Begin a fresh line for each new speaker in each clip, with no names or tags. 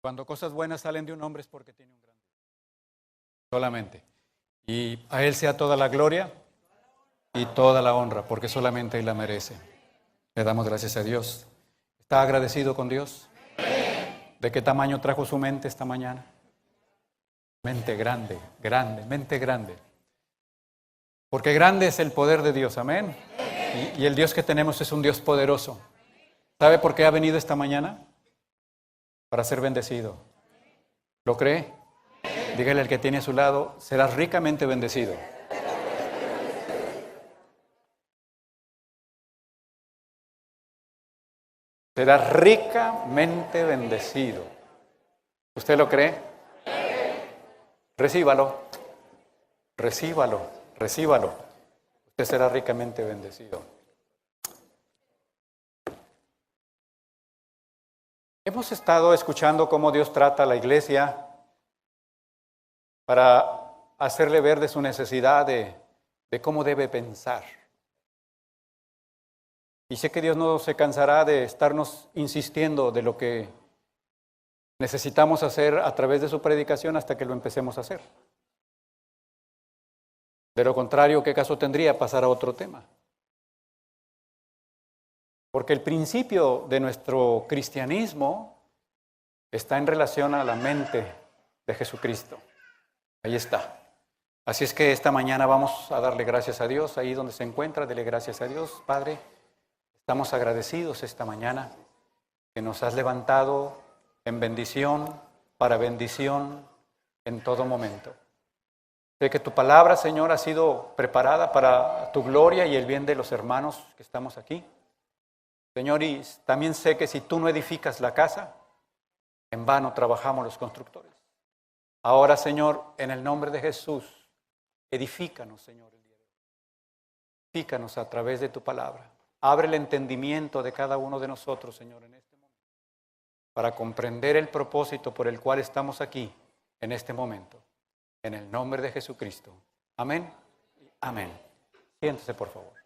Cuando cosas buenas salen de un hombre es porque tiene un gran Dios. Solamente. Y a Él sea toda la gloria y toda la honra, porque solamente Él la merece. Le damos gracias a Dios. ¿Está agradecido con Dios? ¿De qué tamaño trajo su mente esta mañana? Mente grande, grande, mente grande. Porque grande es el poder de Dios, amén. Y el Dios que tenemos es un Dios poderoso. ¿Sabe por qué ha venido esta mañana? Para ser bendecido. ¿Lo cree? Dígale al que tiene a su lado, serás ricamente bendecido. Serás ricamente bendecido. ¿Usted lo cree? Recíbalo. Recíbalo. Recíbalo. Usted será ricamente bendecido. Hemos estado escuchando cómo Dios trata a la iglesia para hacerle ver de su necesidad de cómo debe pensar. Y sé que Dios no se cansará de estarnos insistiendo de lo que necesitamos hacer a través de su predicación hasta que lo empecemos a hacer. De lo contrario, ¿qué caso tendría pasar a otro tema? Porque el principio de nuestro cristianismo está en relación a la mente de Jesucristo. Ahí está. Así es que esta mañana vamos a darle gracias a Dios. Ahí donde se encuentra, dele gracias a Dios. Padre, estamos agradecidos esta mañana que nos has levantado en bendición, para bendición en todo momento. Sé que tu palabra, Señor, ha sido preparada para tu gloria y el bien de los hermanos que estamos aquí. Señor, y también sé que si tú no edificas la casa, en vano trabajamos los constructores. Ahora, Señor, en el nombre de Jesús, edifícanos, Señor, el día de hoy. Edifícanos a través de tu palabra. Abre el entendimiento de cada uno de nosotros, Señor, en este momento, para comprender el propósito por el cual estamos aquí en este momento. En el nombre de Jesucristo. Amén. Amén. Siéntese, por favor.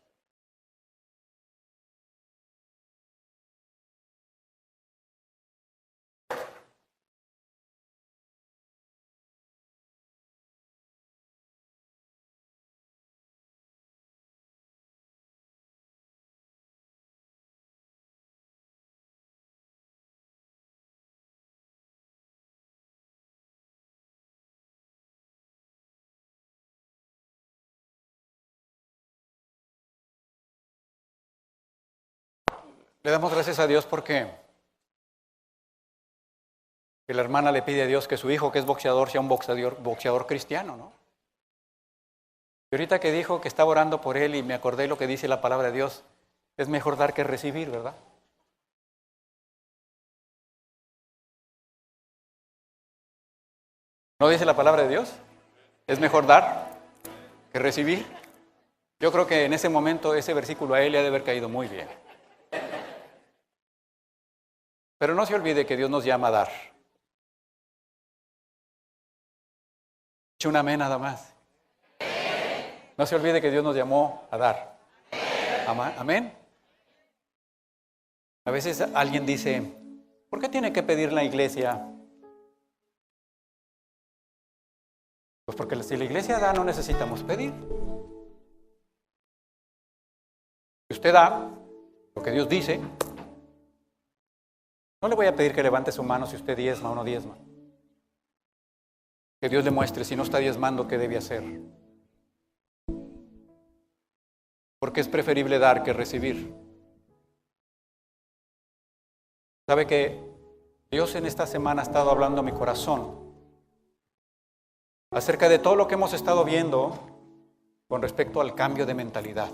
Le damos gracias a Dios porque la hermana le pide a Dios que su hijo, que es boxeador, sea un boxeador cristiano, ¿no? Y ahorita que dijo que estaba orando por él y me acordé lo que dice la palabra de Dios, es mejor dar que recibir, ¿verdad? ¿No dice la palabra de Dios? Es mejor dar que recibir. Yo creo que en ese momento ese versículo a él le ha de haber caído muy bien. Pero no se olvide que Dios nos llama a dar. Eche un amén nada más. No se olvide que Dios nos llamó a dar. Amén. A veces alguien dice, ¿por qué tiene que pedir la iglesia? Pues porque si la iglesia da, no necesitamos pedir. Si usted da lo que Dios dice, no le voy a pedir que levante su mano si usted diezma o no diezma. Que Dios le muestre si no está diezmando qué debe hacer. Porque es preferible dar que recibir. ¿Sabe que Dios en esta semana ha estado hablando a mi corazón acerca de todo lo que hemos estado viendo con respecto al cambio de mentalidad?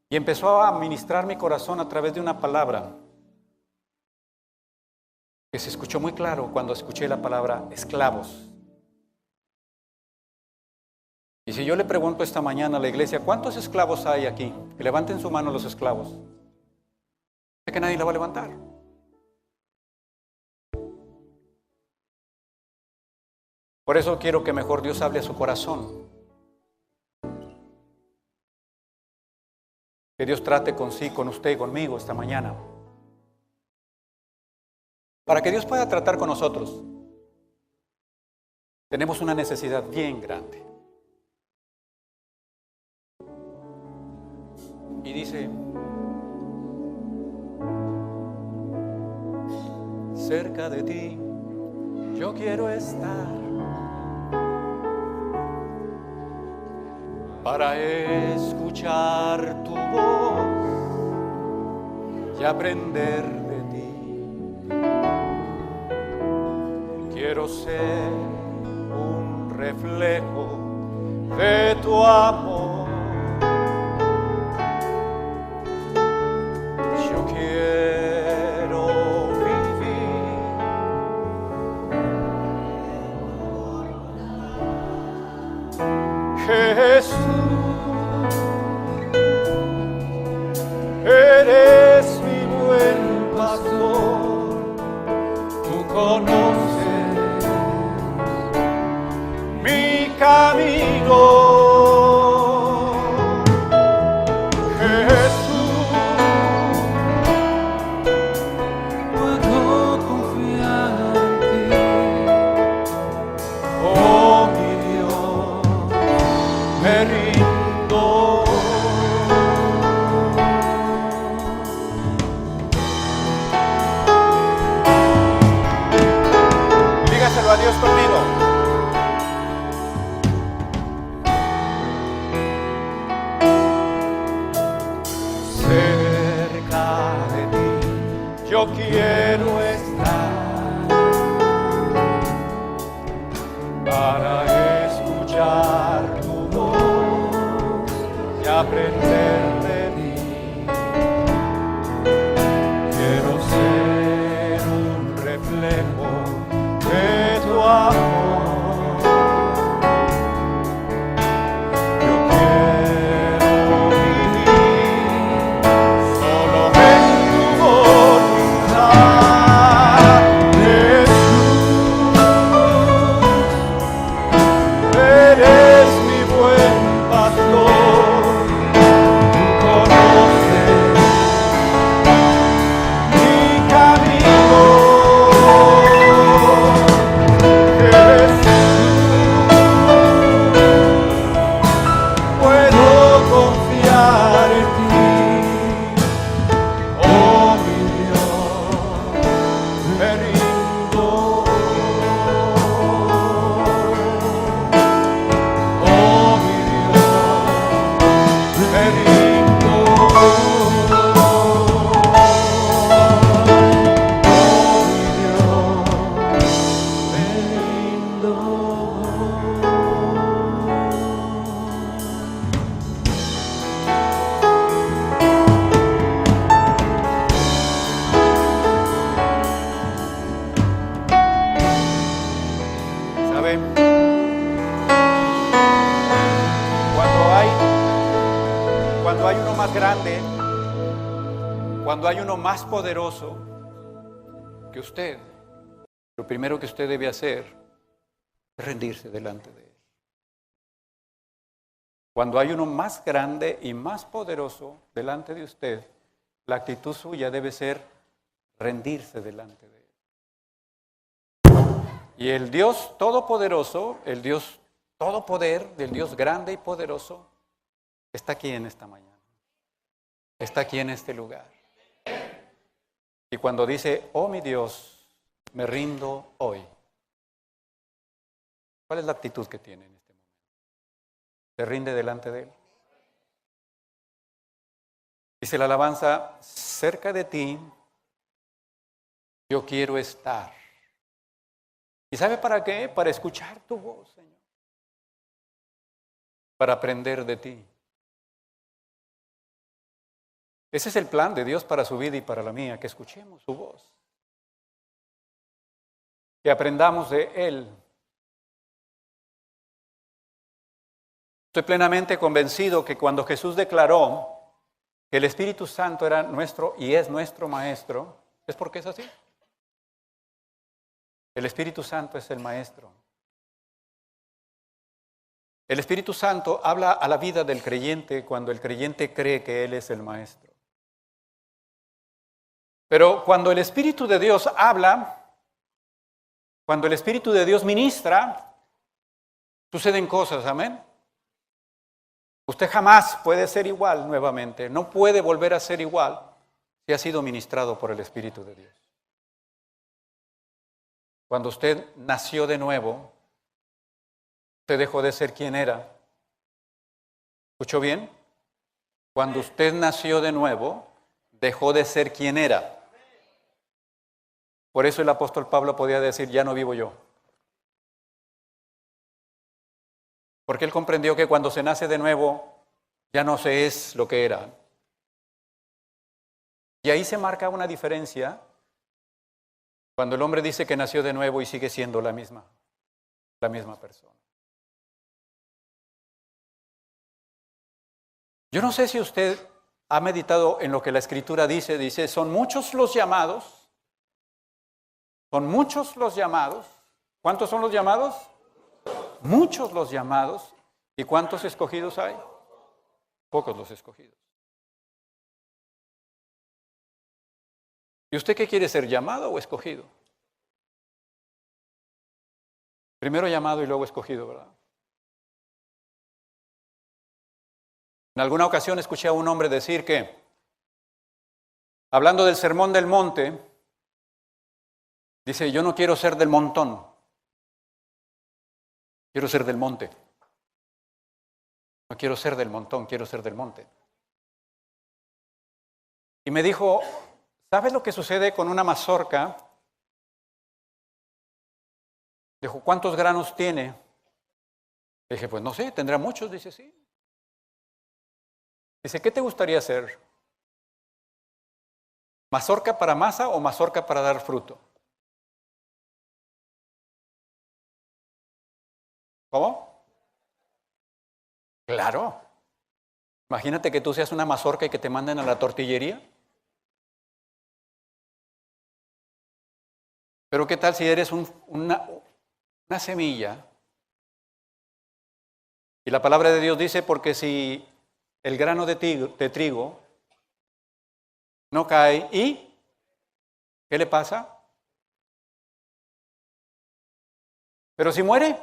Y empezó a ministrar mi corazón a través de una palabra que se escuchó muy claro cuando escuché la palabra esclavos. Y si yo le pregunto esta mañana a la iglesia, ¿cuántos esclavos hay aquí? Que levanten su mano los esclavos. Sé que nadie la va a levantar. Por eso quiero que mejor Dios hable a su corazón. Que Dios trate con usted y conmigo esta mañana. Para que Dios pueda tratar con nosotros, tenemos una necesidad bien grande. Y dice, cerca de ti yo quiero estar para escuchar tu voz y aprender de ti. Quiero ser un reflejo de tu amor. Yo quiero vivir Jesús, eres mi buen pastor, tú conoces mi camino. A Dios conmigo. Cerca de ti yo quiero estar para escuchar tu voz y aprender de ti. Quiero ser un reflejo de tu amor. Yo quiero vivir solo en tu voluntad, Jesús. Eres mi buen pastor, tú conoces mi camino. Cuando hay uno más grande, cuando hay uno más poderoso que usted, lo primero que usted debe hacer es rendirse delante de él. Cuando hay uno más grande y más poderoso delante de usted, la actitud suya debe ser rendirse delante de él. Y el Dios todopoderoso, el Dios todo poder, del Dios grande y poderoso, está aquí en esta mañana. Está aquí en este lugar. Y cuando dice, oh mi Dios, me rindo hoy, ¿cuál es la actitud que tiene en este momento? ¿Se rinde delante de él? Dice la alabanza, cerca de ti yo quiero estar. ¿Y sabe para qué? Para escuchar tu voz, Señor. Para aprender de ti. Ese es el plan de Dios para su vida y para la mía, que escuchemos su voz. Que aprendamos de Él. Estoy plenamente convencido que cuando Jesús declaró que el Espíritu Santo era nuestro y es nuestro Maestro, es porque es así. El Espíritu Santo es el Maestro. El Espíritu Santo habla a la vida del creyente cuando el creyente cree que Él es el Maestro. Pero cuando el Espíritu de Dios habla, cuando el Espíritu de Dios ministra, suceden cosas, amén. Usted jamás puede ser igual nuevamente, no puede volver a ser igual si ha sido ministrado por el Espíritu de Dios. Cuando usted nació de nuevo, usted dejó de ser quien era. ¿Escuchó bien? Cuando usted nació de nuevo, dejó de ser quien era. Por eso el apóstol Pablo podía decir, ya no vivo yo. Porque él comprendió que cuando se nace de nuevo, ya no se es lo que era. Y ahí se marca una diferencia cuando el hombre dice que nació de nuevo y sigue siendo la misma persona. Yo no sé si usted ha meditado en lo que la Escritura dice, son muchos los llamados, son muchos los llamados. ¿Cuántos son los llamados? Muchos los llamados. ¿Y cuántos escogidos hay? Pocos los escogidos. ¿Y usted qué quiere ser, llamado o escogido? Primero llamado y luego escogido, ¿verdad? En alguna ocasión escuché a un hombre decir que, hablando del sermón del monte, dice, yo no quiero ser del montón, quiero ser del monte. No quiero ser del montón, quiero ser del monte. Y me dijo, ¿sabes lo que sucede con una mazorca? Dijo, ¿cuántos granos tiene? Le dije, pues no sé, tendrá muchos. Dice, sí. Dice, ¿qué te gustaría hacer? ¿Mazorca para masa o mazorca para dar fruto? ¿Cómo? Claro. Imagínate que tú seas una mazorca y que te manden a la tortillería. Pero ¿qué tal si eres una semilla? Y la palabra de Dios dice, porque si el grano de trigo no cae, ¿y qué le pasa? Pero si muere,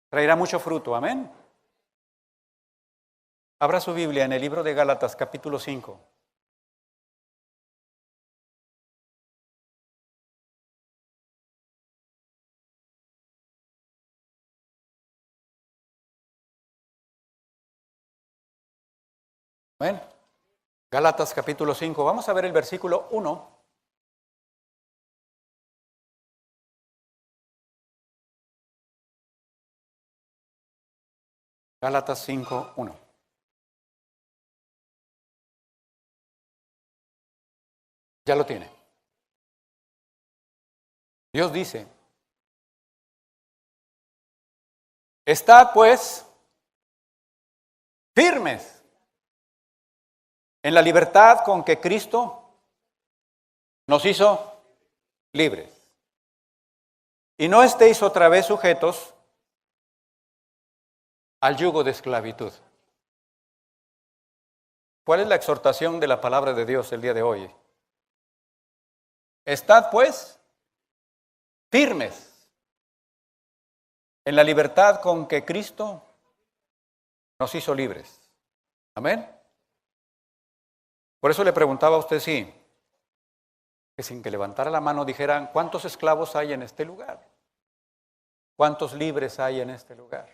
traerá mucho fruto, amén. Abra su Biblia en el libro de Gálatas, capítulo 5. Amén. Gálatas, capítulo 5. Vamos a ver el versículo 1. Gálatas 5, 1. Ya lo tiene. Dios dice, estad pues firmes en la libertad con que Cristo nos hizo libres. Y no estéis otra vez sujetos al yugo de esclavitud. ¿Cuál es la exhortación de la palabra de Dios el día de hoy? Estad pues firmes en la libertad con que Cristo nos hizo libres. Amén. Por eso le preguntaba a usted que sin que levantara la mano dijeran, ¿cuántos esclavos hay en este lugar? ¿Cuántos libres hay en este lugar?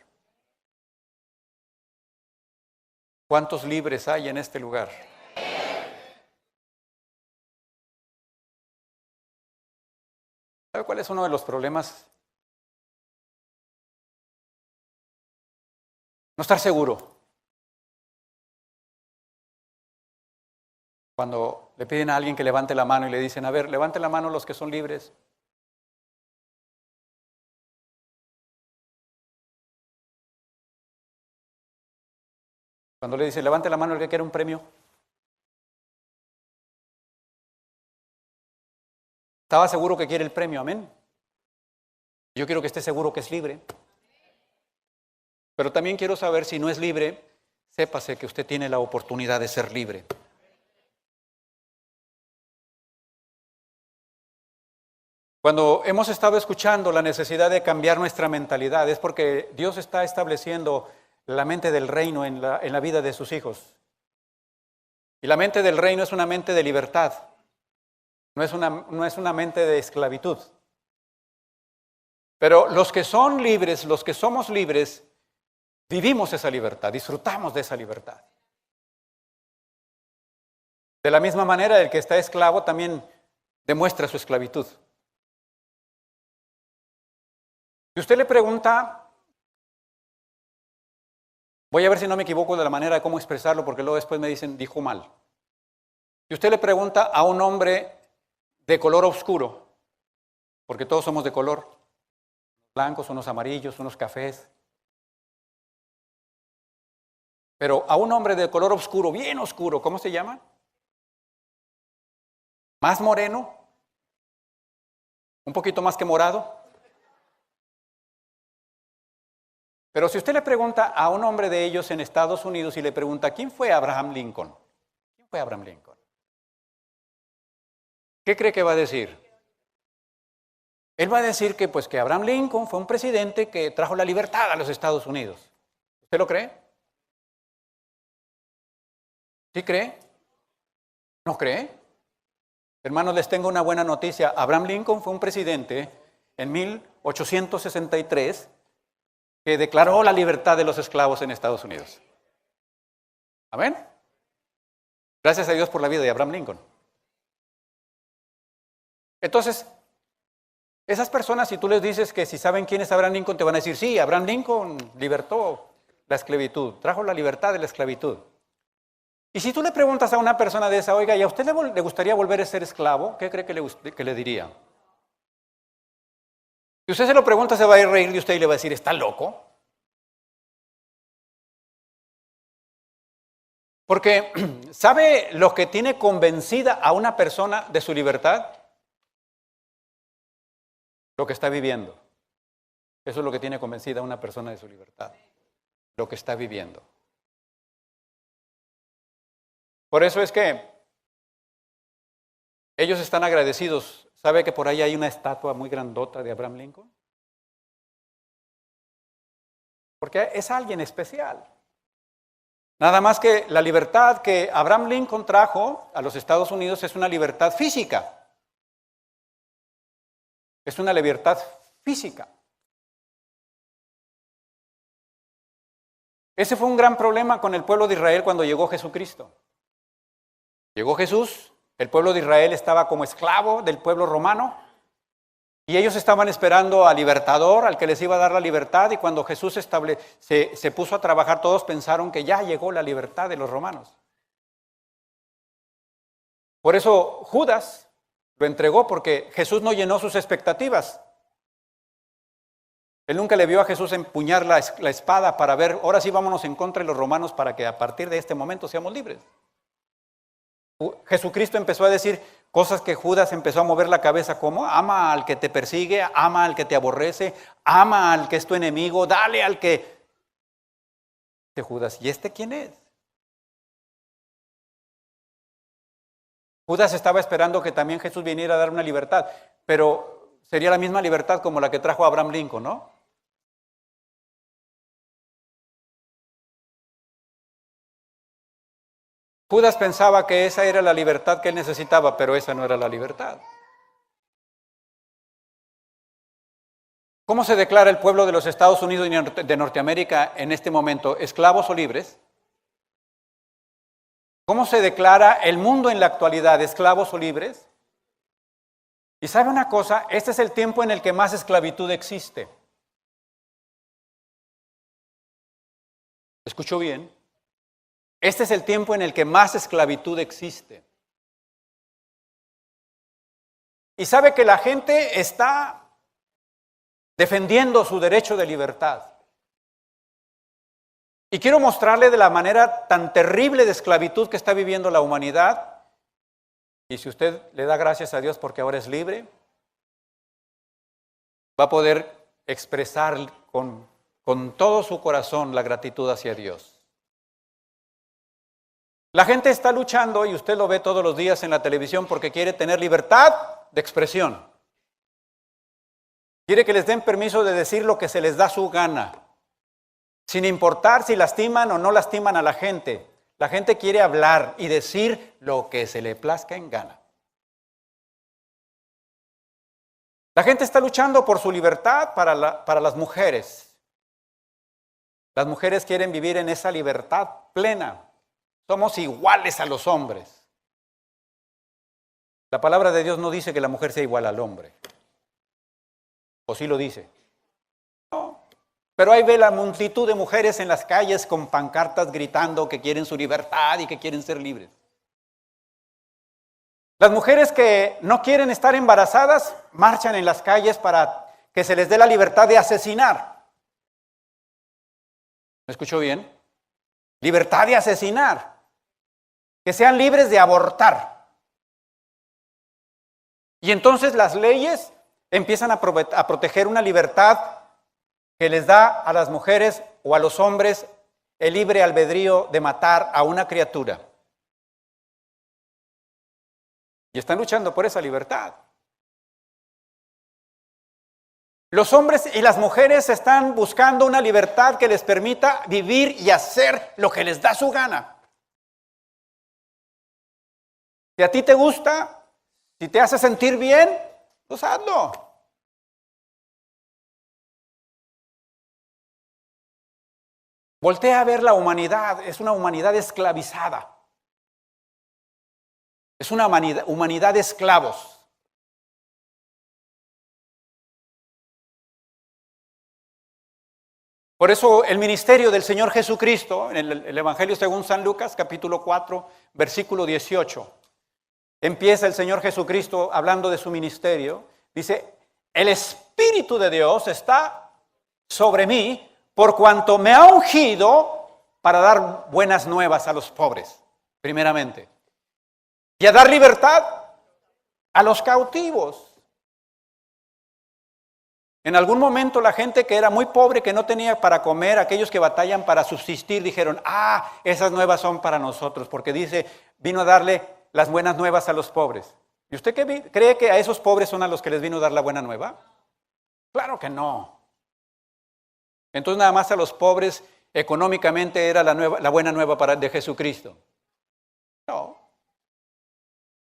¿Cuántos libres hay en este lugar? ¿Sabe cuál es uno de los problemas? No estar seguro. Cuando le piden a alguien que levante la mano y le dicen, a ver, levante la mano los que son libres. Cuando le dicen, levante la mano el que quiere un premio. Estaba seguro que quiere el premio, amén. Yo quiero que esté seguro que es libre. Pero también quiero saber si no es libre, sépase que usted tiene la oportunidad de ser libre. Cuando hemos estado escuchando la necesidad de cambiar nuestra mentalidad, es porque Dios está estableciendo la mente del reino en la vida de sus hijos. Y la mente del reino es una mente de libertad, no es una mente de esclavitud. Pero los que son libres, los que somos libres, vivimos esa libertad, disfrutamos de esa libertad. De la misma manera, el que está esclavo también demuestra su esclavitud. Si usted le pregunta, voy a ver si no me equivoco de la manera de cómo expresarlo, porque luego después me dicen, dijo mal. Si usted le pregunta a un hombre de color oscuro, porque todos somos de color, blancos, unos amarillos, unos cafés, pero a un hombre de color oscuro, bien oscuro, ¿cómo se llama? ¿Más moreno? ¿Un poquito más que morado? Pero si usted le pregunta a un hombre de ellos en Estados Unidos y le pregunta, ¿quién fue Abraham Lincoln? ¿Quién fue Abraham Lincoln? ¿Qué cree que va a decir? Él va a decir que, pues, que Abraham Lincoln fue un presidente que trajo la libertad a los Estados Unidos. ¿Usted lo cree? ¿Sí cree? ¿No cree? Hermanos, les tengo una buena noticia. Abraham Lincoln fue un presidente en 1863 que declaró la libertad de los esclavos en Estados Unidos. Amén. Gracias a Dios por la vida de Abraham Lincoln. Entonces, esas personas, si tú les dices que si saben quién es Abraham Lincoln, te van a decir, sí, Abraham Lincoln libertó la esclavitud, trajo la libertad de la esclavitud. Y si tú le preguntas a una persona de esa, oiga, ¿y a usted le gustaría volver a ser esclavo? ¿Qué cree que le diría? Si usted se lo pregunta, se va a ir a reír de usted y le va a decir, ¿está loco? Porque, ¿sabe lo que tiene convencida a una persona de su libertad? Lo que está viviendo. Eso es lo que tiene convencida a una persona de su libertad. Lo que está viviendo. Por eso es que ellos están agradecidos. ¿Sabe que por ahí hay una estatua muy grandota de Abraham Lincoln? Porque es alguien especial. Nada más que la libertad que Abraham Lincoln trajo a los Estados Unidos es una libertad física. Es una libertad física. Ese fue un gran problema con el pueblo de Israel cuando llegó Jesucristo. Llegó Jesús, el pueblo de Israel estaba como esclavo del pueblo romano y ellos estaban esperando al libertador, al que les iba a dar la libertad, y cuando Jesús se puso a trabajar, todos pensaron que ya llegó la libertad de los romanos. Por eso Judas lo entregó, porque Jesús no llenó sus expectativas. Él nunca le vio a Jesús empuñar la espada para ver, ahora sí vámonos en contra de los romanos para que a partir de este momento seamos libres. Jesucristo empezó a decir cosas que Judas empezó a mover la cabeza, como ama al que te persigue, ama al que te aborrece, ama al que es tu enemigo, dale al que... De Judas, ¿y este quién es? Judas estaba esperando que también Jesús viniera a dar una libertad, pero sería la misma libertad como la que trajo Abraham Lincoln, ¿no? Judas pensaba que esa era la libertad que él necesitaba, pero esa no era la libertad. ¿Cómo se declara el pueblo de los Estados Unidos y de Norteamérica en este momento? ¿Esclavos o libres? ¿Cómo se declara el mundo en la actualidad? ¿Esclavos o libres? Y sabe una cosa, este es el tiempo en el que más esclavitud existe. ¿Escuchó bien? Este es el tiempo en el que más esclavitud existe. Y sabe que la gente está defendiendo su derecho de libertad. Y quiero mostrarle de la manera tan terrible de esclavitud que está viviendo la humanidad. Y si usted le da gracias a Dios porque ahora es libre, va a poder expresar con todo su corazón la gratitud hacia Dios. La gente está luchando, y usted lo ve todos los días en la televisión, porque quiere tener libertad de expresión. Quiere que les den permiso de decir lo que se les da su gana, sin importar si lastiman o no lastiman a la gente. La gente quiere hablar y decir lo que se le plazca en gana. La gente está luchando por su libertad para las mujeres. Las mujeres quieren vivir en esa libertad plena. Somos iguales a los hombres. La palabra de Dios no dice que la mujer sea igual al hombre. ¿O sí lo dice? No. Pero ahí ve la multitud de mujeres en las calles con pancartas gritando que quieren su libertad y que quieren ser libres. Las mujeres que no quieren estar embarazadas marchan en las calles para que se les dé la libertad de asesinar. ¿Me escuchó bien? Libertad de asesinar. Que sean libres de abortar. Y entonces las leyes empiezan a proteger una libertad que les da a las mujeres o a los hombres el libre albedrío de matar a una criatura. Y están luchando por esa libertad. Los hombres y las mujeres están buscando una libertad que les permita vivir y hacer lo que les da su gana. Si a ti te gusta, si te hace sentir bien, pues hazlo. Voltea a ver la humanidad, es una humanidad esclavizada. Es una humanidad de esclavos. Por eso el ministerio del Señor Jesucristo, en el Evangelio según San Lucas, capítulo 4, versículo 18, empieza el Señor Jesucristo hablando de su ministerio. Dice, el Espíritu de Dios está sobre mí, por cuanto me ha ungido para dar buenas nuevas a los pobres, primeramente. Y a dar libertad a los cautivos. En algún momento la gente que era muy pobre, que no tenía para comer, aquellos que batallan para subsistir, dijeron, esas nuevas son para nosotros, porque dice, vino a darle las buenas nuevas a los pobres. ¿Y usted cree que a esos pobres son a los que les vino a dar la buena nueva? Claro que no. Entonces nada más a los pobres económicamente era la buena nueva de Jesucristo. No.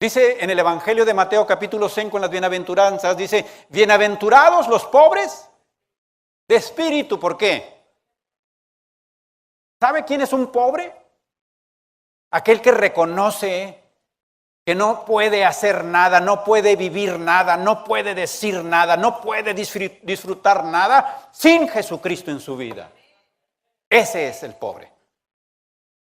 Dice en el Evangelio de Mateo capítulo 5 en las bienaventuranzas, dice, bienaventurados los pobres de espíritu. ¿Por qué? ¿Sabe quién es un pobre? Aquel que reconoce que no puede hacer nada, no puede vivir nada, no puede decir nada, no puede disfrutar nada sin Jesucristo en su vida. Ese es el pobre.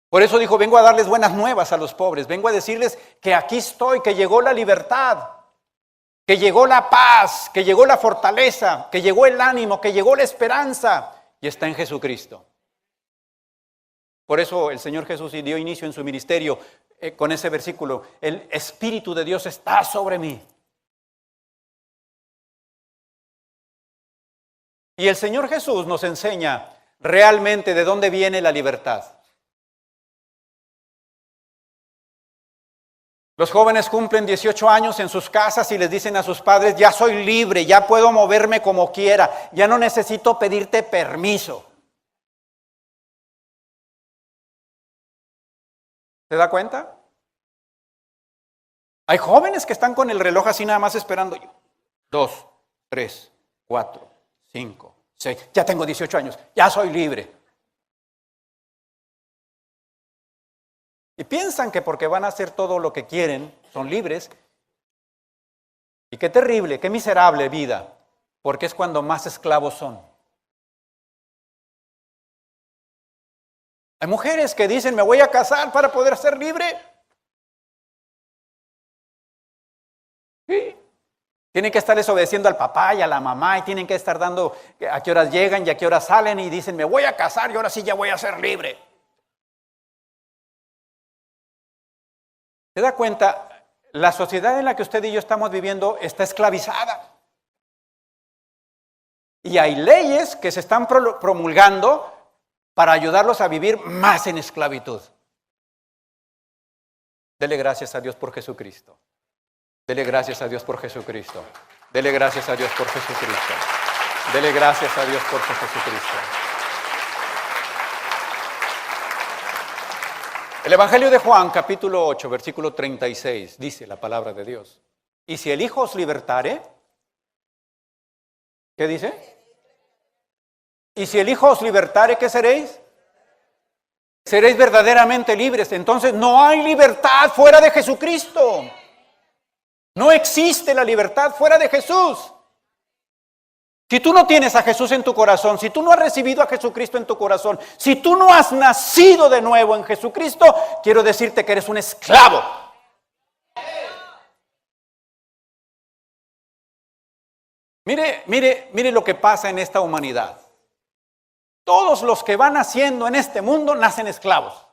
Por eso dijo, vengo a darles buenas nuevas a los pobres, vengo a decirles que aquí estoy, que llegó la libertad, que llegó la paz, que llegó la fortaleza, que llegó el ánimo, que llegó la esperanza y está en Jesucristo. Por eso el Señor Jesús dio inicio en su ministerio con ese versículo, el Espíritu de Dios está sobre mí. Y el Señor Jesús nos enseña realmente de dónde viene la libertad. Los jóvenes cumplen 18 años en sus casas y les dicen a sus padres, ya soy libre, ya puedo moverme como quiera, ya no necesito pedirte permiso. ¿Se da cuenta? Hay jóvenes que están con el reloj así nada más esperando. 2, 3, 4, 5, 6, ya tengo 18 años, ya soy libre. Y piensan que porque van a hacer todo lo que quieren, son libres. Y qué terrible, qué miserable vida, porque es cuando más esclavos son. Hay mujeres que dicen, me voy a casar para poder ser libre. Sí. Tienen que estarles obedeciendo al papá y a la mamá y tienen que estar dando a qué horas llegan y a qué horas salen y dicen, me voy a casar y ahora sí ya voy a ser libre. ¿Se da cuenta? La sociedad en la que usted y yo estamos viviendo está esclavizada. Y hay leyes que se están promulgando para ayudarlos a vivir más en esclavitud. Dele gracias a Dios por Jesucristo. Dele gracias a Dios por Jesucristo. Dele gracias a Dios por Jesucristo. Dele gracias a Dios por Jesucristo. El Evangelio de Juan, capítulo 8, versículo 36, dice la palabra de Dios. Y si el Hijo os libertare, ¿qué dice? Y si el Hijo os libertare, ¿qué seréis? Seréis verdaderamente libres. Entonces no hay libertad fuera de Jesucristo. No existe la libertad fuera de Jesús. Si tú no tienes a Jesús en tu corazón, si tú no has recibido a Jesucristo en tu corazón, si tú no has nacido de nuevo en Jesucristo, quiero decirte que eres un esclavo. Mire lo que pasa en esta humanidad. Todos los que van naciendo en este mundo nacen esclavos.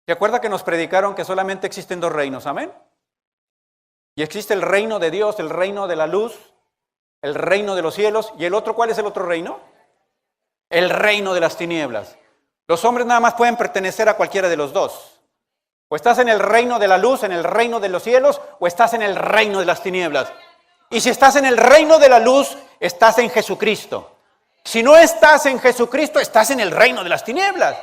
¿Se acuerda que nos predicaron que solamente existen dos reinos? Amén. Y existe el reino de Dios, el reino de la luz, el reino de los cielos. ¿Y el otro cuál es el otro reino? El reino de las tinieblas. Los hombres nada más pueden pertenecer a cualquiera de los dos. O estás en el reino de la luz, en el reino de los cielos, o estás en el reino de las tinieblas. Y si estás en el reino de la luz, estás en Jesucristo. Si no estás en Jesucristo, estás en el reino de las tinieblas.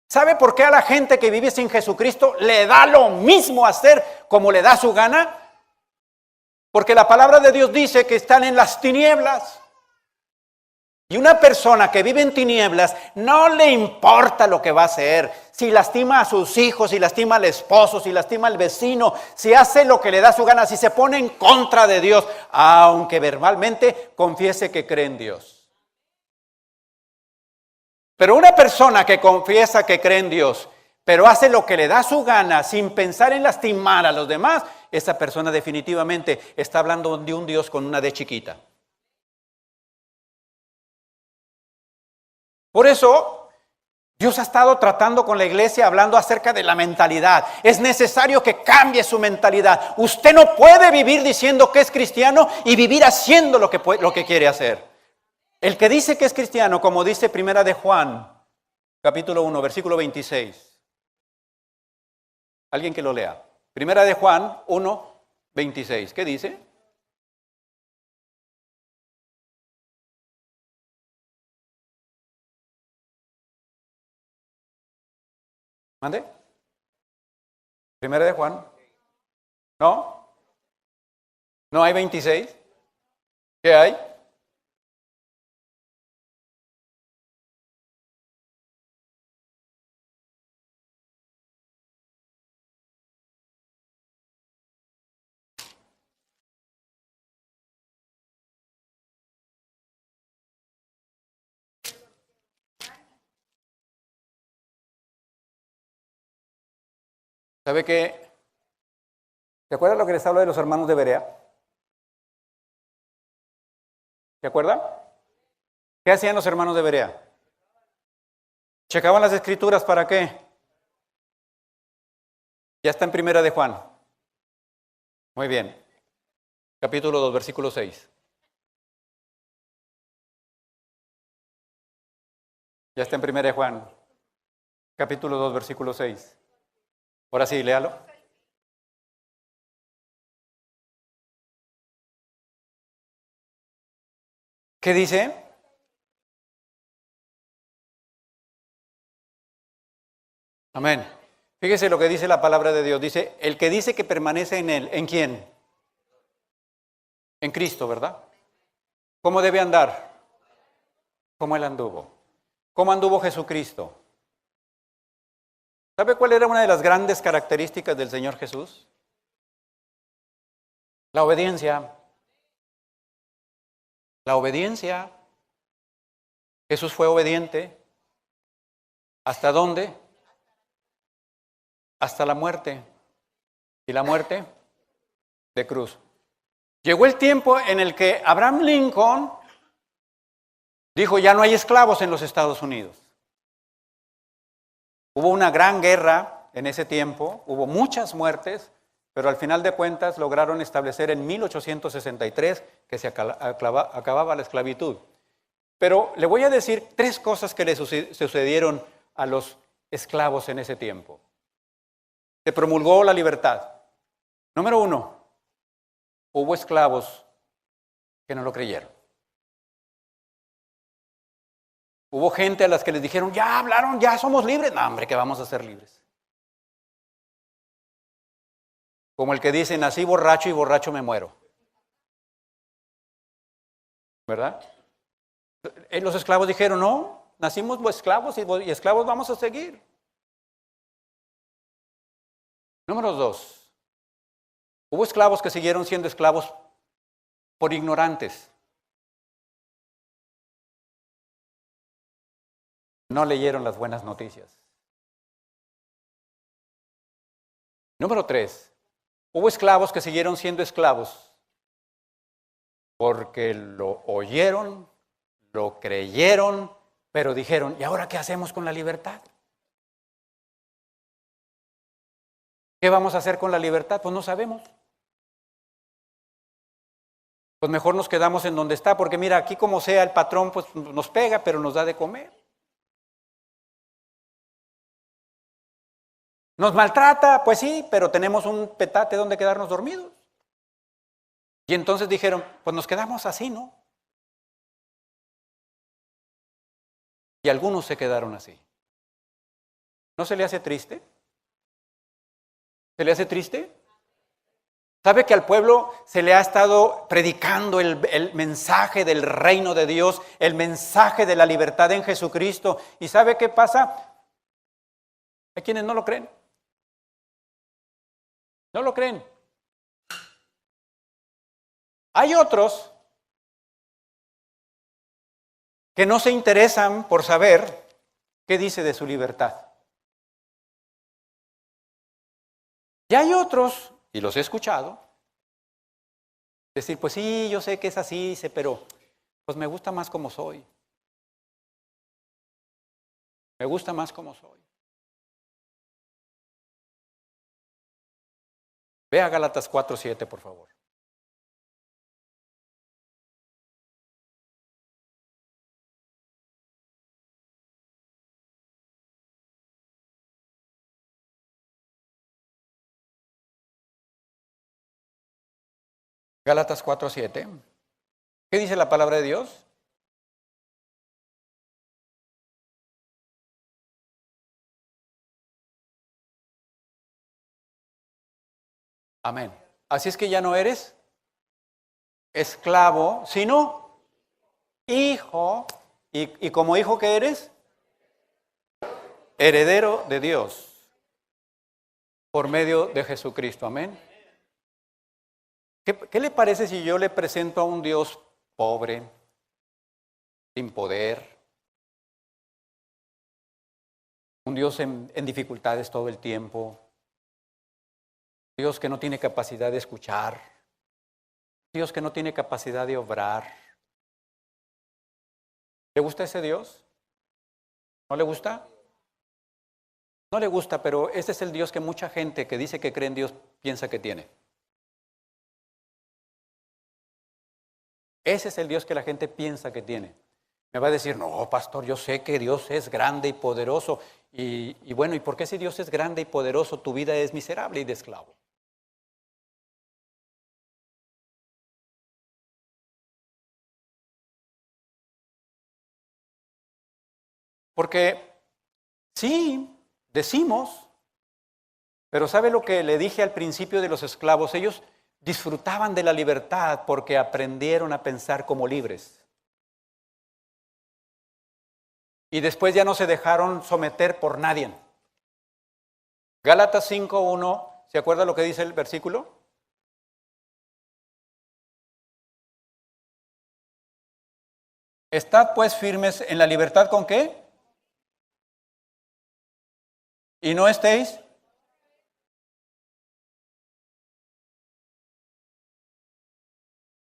¿Sabe por qué a la gente que vive sin Jesucristo le da lo mismo hacer como le da su gana? Porque la palabra de Dios dice que están en las tinieblas. Y una persona que vive en tinieblas no le importa lo que va a hacer. Si lastima a sus hijos, si lastima al esposo, si lastima al vecino, si hace lo que le da su gana, si se pone en contra de Dios, aunque verbalmente confiese que cree en Dios. Pero una persona que confiesa que cree en Dios, pero hace lo que le da su gana sin pensar en lastimar a los demás, esa persona definitivamente está hablando de un Dios con una D chiquita. Por eso, Dios ha estado tratando con la iglesia hablando acerca de la mentalidad. Es necesario que cambie su mentalidad. Usted no puede vivir diciendo que es cristiano y vivir haciendo lo que quiere hacer. El que dice que es cristiano, como dice Primera de Juan, capítulo 1, versículo 26. Alguien que lo lea. Primera de Juan 1, 26. ¿Qué dice? ¿Mande? Primera de Juan. ¿No? ¿No hay 26? ¿Qué hay? ¿Sabe qué? ¿Se acuerdan lo que les hablo de los hermanos de Berea? ¿Se acuerdan? ¿Qué hacían los hermanos de Berea? ¿Checaban las escrituras para qué? Ya está en Primera de Juan. Muy bien. Capítulo 2, versículo 6. Ya está en Primera de Juan. Capítulo 2, versículo 6. Ahora sí, léalo. ¿Qué dice? Amén. Fíjese lo que dice la palabra de Dios. Dice, el que dice que permanece en él, ¿en quién? En Cristo, ¿verdad? ¿Cómo debe andar? ¿Cómo él anduvo? ¿Cómo anduvo Jesucristo? ¿Sabe cuál era una de las grandes características del Señor Jesús? La obediencia. La obediencia. Jesús fue obediente. ¿Hasta dónde? Hasta la muerte. ¿Y la muerte? De cruz. Llegó el tiempo en el que Abraham Lincoln dijo, ya no hay esclavos en los Estados Unidos. Hubo una gran guerra en ese tiempo, hubo muchas muertes, pero al final de cuentas lograron establecer en 1863 que se acababa la esclavitud. Pero le voy a decir tres cosas que le sucedieron a los esclavos en ese tiempo. Se promulgó la libertad. Número 1, hubo esclavos que no lo creyeron. Hubo gente a las que les dijeron, ya hablaron, ya somos libres. No, hombre, que vamos a ser libres. Como el que dice, nací borracho y borracho me muero. ¿Verdad? Los esclavos dijeron, no, nacimos esclavos y esclavos vamos a seguir. Número 2, hubo esclavos que siguieron siendo esclavos por ignorantes. No leyeron las buenas noticias. Número 3, hubo esclavos que siguieron siendo esclavos porque lo oyeron, lo creyeron, pero dijeron, ¿y ahora qué hacemos con la libertad? ¿Qué vamos a hacer con la libertad? Pues no sabemos. Pues mejor nos quedamos en donde está, porque mira, aquí como sea el patrón, pues nos pega, pero nos da de comer. Nos maltrata, pues sí, pero tenemos un petate donde quedarnos dormidos. Y entonces dijeron, pues nos quedamos así, ¿no? Y algunos se quedaron así. ¿No se le hace triste? ¿Se le hace triste? ¿Sabe que al pueblo se le ha estado predicando el mensaje del reino de Dios, el mensaje de la libertad en Jesucristo? ¿Y sabe qué pasa? Hay quienes no lo creen. No lo creen. Hay otros que no se interesan por saber qué dice de su libertad. Y hay otros, y los he escuchado, decir, pues sí, yo sé que es así, pero pues me gusta más como soy. Me gusta más como soy. Ve a Gálatas 4:7, por favor. Gálatas 4:7. ¿Qué dice la palabra de Dios? Amén. Así es que ya no eres esclavo, sino hijo. ¿Y como hijo qué eres? Heredero de Dios por medio de Jesucristo. Amén. ¿Qué le parece si yo le presento a un Dios pobre, sin poder, un Dios en dificultades todo el tiempo, Dios que no tiene capacidad de escuchar, Dios que no tiene capacidad de obrar? ¿Le gusta ese Dios? ¿No le gusta? No le gusta, pero este es el Dios que mucha gente que dice que cree en Dios piensa que tiene. Ese es el Dios que la gente piensa que tiene. Me va a decir, no, pastor, yo sé que Dios es grande y poderoso. Y bueno, ¿y por qué si Dios es grande y poderoso, tu vida es miserable y de esclavo? Porque sí, decimos, pero ¿sabe lo que le dije al principio de los esclavos? Ellos disfrutaban de la libertad porque aprendieron a pensar como libres. Y después ya no se dejaron someter por nadie. Gálatas 5:1, ¿se acuerda lo que dice el versículo? Estad pues firmes en la libertad, ¿con qué? Y no estéis.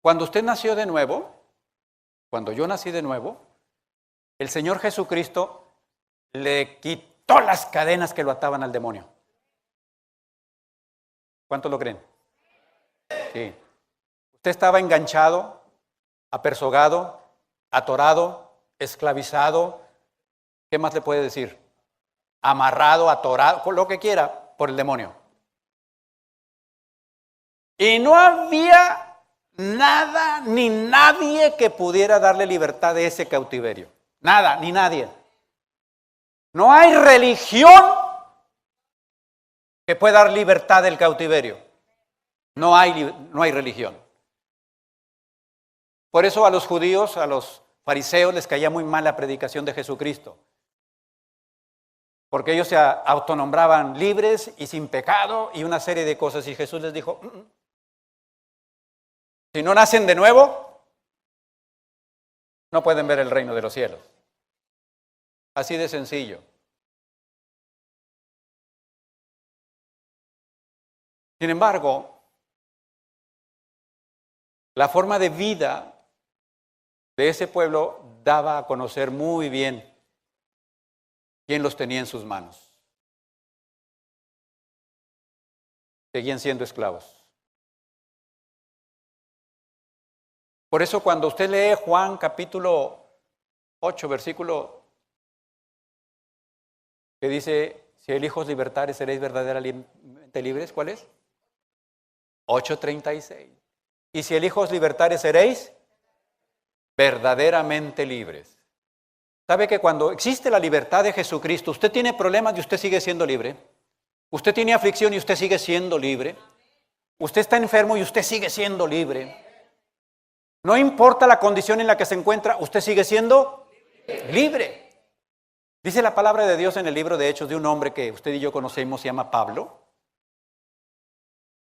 Cuando usted nació de nuevo, cuando yo nací de nuevo, el Señor Jesucristo le quitó las cadenas que lo ataban al demonio. ¿Cuántos lo creen? Sí. Usted estaba enganchado, apersogado, atorado, esclavizado. ¿Qué más le puede decir? amarrado, atorado, lo que quiera, por el demonio. Y no había nada ni nadie que pudiera darle libertad de ese cautiverio. Nada, ni nadie. No hay religión que pueda dar libertad del cautiverio. No hay religión. Por eso a los judíos, a los fariseos les caía muy mal la predicación de Jesucristo. Porque ellos se autonombraban libres y sin pecado y una serie de cosas. Y Jesús les dijo, si no nacen de nuevo, no pueden ver el reino de los cielos. Así de sencillo. Sin embargo, la forma de vida de ese pueblo daba a conocer muy bien quién los tenía en sus manos. Seguían siendo esclavos. Por eso cuando usted lee Juan capítulo 8, versículo que dice, si el Hijo os libertare, seréis verdaderamente libres, ¿cuál es? 8:36. Y si el Hijo os libertare, seréis verdaderamente libres. ¿Sabe que cuando existe la libertad de Jesucristo, usted tiene problemas y usted sigue siendo libre? Usted tiene aflicción y usted sigue siendo libre. Usted está enfermo y usted sigue siendo libre. No importa la condición en la que se encuentra, usted sigue siendo libre. Dice la palabra de Dios en el libro de Hechos de un hombre que usted y yo conocemos, se llama Pablo.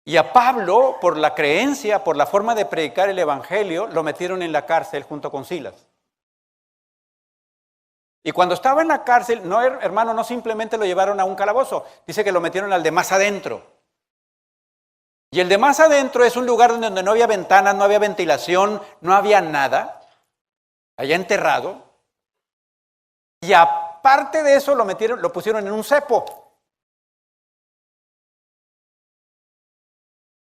Y a Pablo, por la creencia, por la forma de predicar el evangelio, lo metieron en la cárcel junto con Silas. Y cuando estaba en la cárcel, no, hermano, no simplemente lo llevaron a un calabozo, dice que lo metieron al de más adentro. Y el de más adentro es un lugar donde no había ventanas, no había ventilación, no había nada, allá enterrado. Y aparte de eso lo pusieron en un cepo.